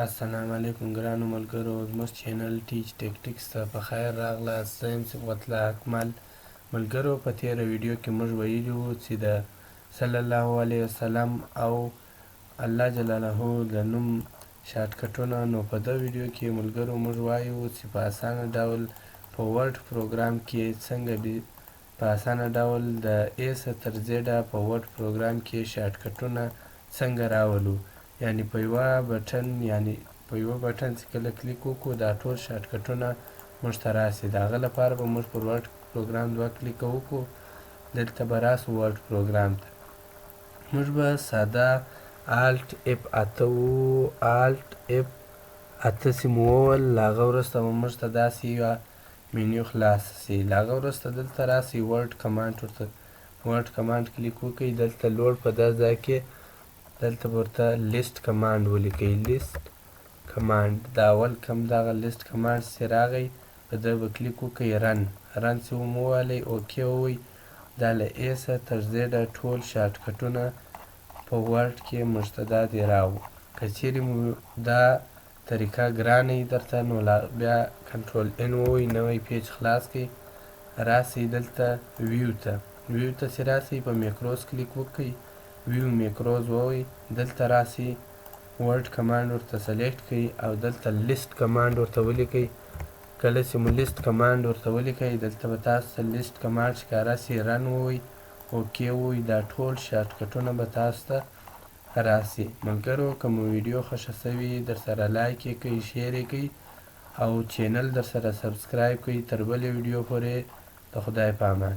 السلام علیکم ګرانو ملګرو، زموږ چینل ټیچ ټیکټیکس ته په خیر راغلاست. زه یم صبغت الله اکمل. ملګرو، په تېره ویډیو کې موږ ویلي وو چې د صلی الله علیه وسلم او الله جلاله د نوم شارټکټونه. نو په دغه ویډیو کې ملګرو موږ وایو چې په اسانه ډول په ورډ پروګرام کې څنګه په اسانه ډول د A څخه تر Z په ورډ پروګرام کې شارټکټونه څنګه راولو. یعنې په یوه بټن چې کله کلیک وکړو دا ټول شارټکټونه موږ ته راسي. د هغه لپاره به موږ پر ورډ پروګرام 2 کلیکه وکړو. دلته به راسو ورډ پروګرام ته. موږ به ساده الټ اف 8 چې مو ووهل، له هغه وروسته به موږ ته داسې یوه منیو خلاصه سي. له هغه وروسته دلته راسئ ورډ کمانډ کلیک وکړئ. دلته لوړ په دا ځای کې دلته به ورته لیست کمانډ ولیکئ. لیست کمانډ د اول کم دغه لیست کمانډ چې راغی په ده به کلیک وکئ. رن چې مو ووهلئ اوکې ووایئ. دا له A څخه تر Z ټول شارټکټونه په ورډ کې موږ ته دا دې راوړو. که چیرې مو دا طریقه ګرانه وي درته نو بیا کنټرول N ووهئ، نوی پیج خلاص کړئ. راسئ دلته ویو ته چې راسئ په میکروز کلیک وکئ. ویو میکروز ووهئ. دلته راسئ ورډ کمانډ ورته سلیکټ کړئ او دلته لیست کمانډ ورته ولیکئ. کله چې مو لیست کمانډ ورته ولیکئ دلته به تاسو ته لیست کمانډ ښکاره سي. رن ووهئ، اوکې ووایئ. دا ټول شارټکټونه به تاسو ته راسي. ملګرو، که مو ویډیو خوښه سوي درسره لایک یې کړئ، شیر یې کړئ او چینل درسره سبسکرایب کړئ. تر بلې ویډیو پورې د خدای په امان.